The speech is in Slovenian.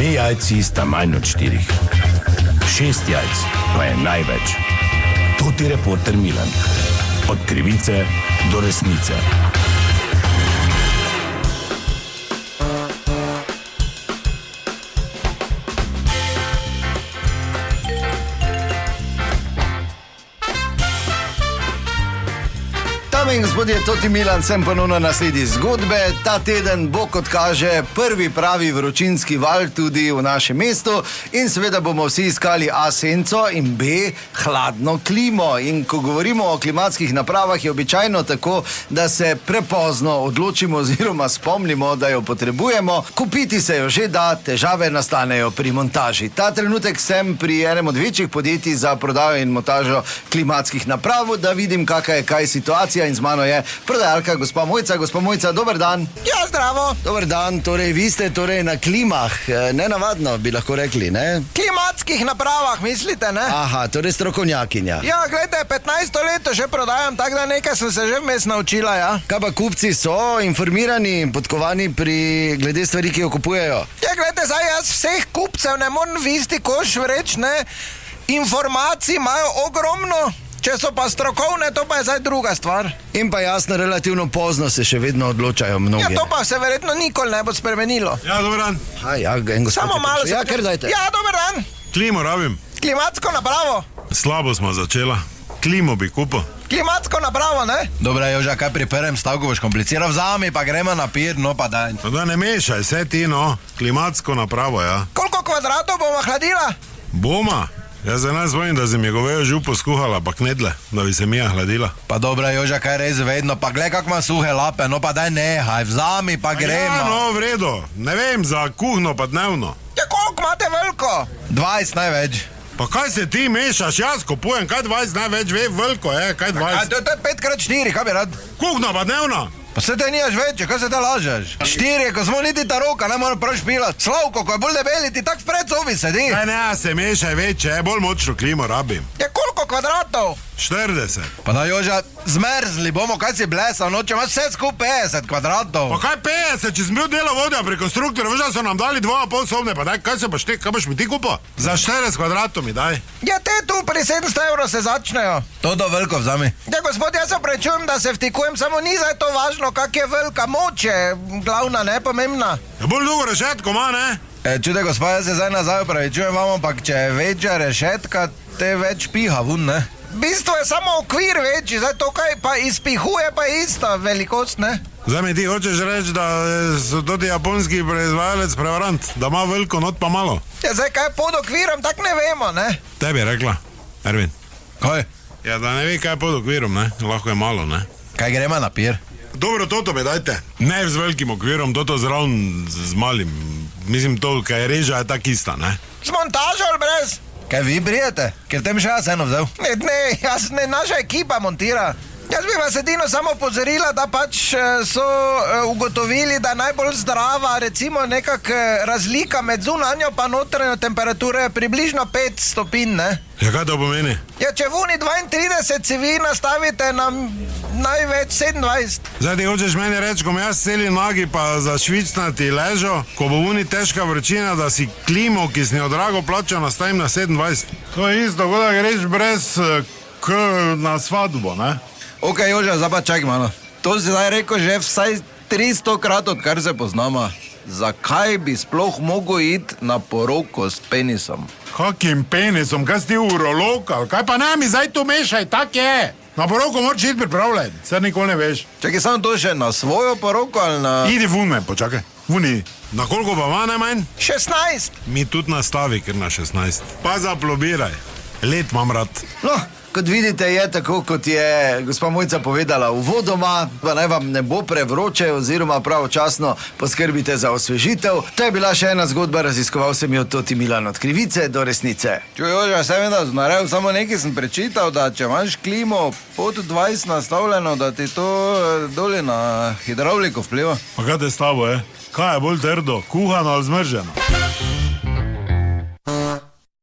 2 jajci sta manj od 4. 6 jajc pa je največ. Toti reporter Milan. Od krivice do resnice. Dame in gospodje, Toti Milan, sem ponovno na sledi zgodbe. Ta teden bo, kot kaže, prvi pravi vročinski val tudi v našem mestu in seveda bomo vsi iskali A senco in B hladno klimo. In ko govorimo o klimatskih napravah, je običajno tako, da se prepozno odločimo oziroma spomnimo, da jo potrebujemo. Kupiti se jo že da, težave nastanejo pri montaži. Ta trenutek sem pri enem od večjih podjetij za prodajo in montažo klimatskih naprav, da vidim, kakšna je situacija. In z mano je prodajalka gospa Mojca. Gospa Mojca, dober dan. Ja, zdravo. Dober dan, torej vi ste na klimah, nenavadno bi lahko rekli, ne? Klimatskih napravah, mislite, ne? Aha, torej strokovnjakinja. Ja, gledajte, 15 leto že prodajam, tako da nekaj sem se že vmes naučila, ja. Kaj pa kupci so informirani in podkovani glede stvari, ki jo kupujejo? Ja, gledajte, zdaj jaz vseh kupcev ne morem v isti koš vreči, ne? Informacij imajo ogromno. Če so pa strokovne, to pa je zdaj druga stvar. In pa jasno, relativno pozno se še vedno odločajo mnogi. Ja, to pa se verjetno nikoli ne bo spremenilo. Ja, dober dan. Samo malo se... Ja, kar dajte. Ja, dober dan. Klimo rabim. Klimatsko napravo. Slabo smo začela. Klimo bi kupil. Klimatsko napravo, ne? Dobra, Joža, kaj pri prvem stavku boš kompliciral? Vzami, pa gremo na pir, no pa daj. No, da ne mešaj, vse ti, no. Klimatsko napravo, ja. Koliko kvadratov bomo hladila? Boma. Jaz za nas vojim, da si mi govejo župo skuhala, pa knedle, da bi se mija hladila. Pa dobra, Joža, kaj res vedno, pa gled, kak ima suhe lape, no pa daj nehaj, vzami, pa gremo. Ja, no, v redu. Ne vem, za kuhno pa dnevno. Ja, koliko imate veliko? 20 največ. Pa kaj se ti mešaš, jaz kupujem, kaj 20 največ ve, veliko je, kaj 20. To je 5x4, kaj bi rad? Kuhno pa dnevno. Pa se te nijaš večje, kaj se te lažeš? 4, ko smo niti ta roka, ne moram prav špilat. Slavko, ko je bolj debeli, ti tak vpred sobi sedi. Ne, se mešaj večje, bolj močno klimo rabim. Ja, koliko kvadratov? 40. Pa da, Joža, zmrzli bomo, kaj si blesal, no, če imaš vse skupaj 50 kvadratov. Pa kaj 50, če sem bil delovodja pri konstruktorju, veš, da so nam dali 2,5 sobne, pa daj, kaj se boš ti, kaj boš mi ti kupil? Za 40 kvadratov mi daj. Ja, te tu pri 700 € se začnejo. To veliko vzami. Ja, gospod, jaz se prečujem, da se vtikujem, samo ni zdaj to važno, kak je velika moč, je glavna, ne, pomembna. Ja, bolj dolgo rešetko ima, ne? Čude, gospod, jaz se zdaj nazaj upravičujem vam, ampak če je večja rešetka, te več piha vun, ne? V bistvu je samo okvir večji, zdaj to kaj pa izpihuje, pa je ista velikost, ne? Zdaj mi ti hočeš reči, da so toti japonski proizvajalec prevarant, da ima veliko, not pa malo. Ja, zdaj kaj pod okvirom, tak ne vemo, ne? Tebi rekla, Ervin. Kaj? Ja, da ne ve, kaj je pod okvirom, ne? Lahko je malo, ne? Kaj gremo na pir? Dobro, toto mi dajte. Ne z velikim okvirom, toto zraven z malim. Mislim, to, kaj je reža, je tak ista, ne? Z montažo ali brez? Kaj vi brijete? Ker tem še jaz eno vzel. Ne, naša ekipa montira. Jaz bi vas edino samo pozorila, da pač so ugotovili, da najbolj zdrava, recimo nekak razlika med zunanjo pa notranjo temperaturo je približno 5 stopinj, ne? Ja, kaj to pomeni? Ja, če v uni 32 si vi nastavite na največ 27. Zdaj ti hočeš meni reči, ko jaz celi nogi pa zašvicnati ležo, ko bo v uni težka vročina, da si klimo, ki si jo drago plačal, nastavim na 27. To je isto, da greš brez na svadbo, ne? Ok, Joža, zdaj pa čakaj malo. To si zdaj rekel že vsaj 300 krat, odkar se poznamo. Zakaj bi sploh mogel iti na poroko s penisom? Kakim penisom? Kaj si ti urolog? Kaj pa nami zdaj to mešaj? Tak je. Na poroko moraš iti pripravljati. Saj nikoli ne veš. Čakaj, samo to še na svojo poroko ali na... Idi vun me, počakaj. Vuni. Na koliko pa ima najmanj? 16. Mi tudi nastavi, ker na 16. Pa zaplobiraj. Let imam rad. No, kot vidite, je tako, kot je gospa Mojca povedala uvodoma, pa naj vam ne bo prevroče oziroma pravočasno poskrbite za osvežitev. To je bila še ena zgodba, raziskoval sem jo Toti Milan od krivice do resnice. Čuj, Joža, sem vedno naredil, samo nekaj sem prečital, da če imaš klimo pod 20 nastavljeno, da ti to doli na hidravliko vpliva. Pa kaj te s tabo, Kaj je bolj trdo, kuhano ali zmrženo?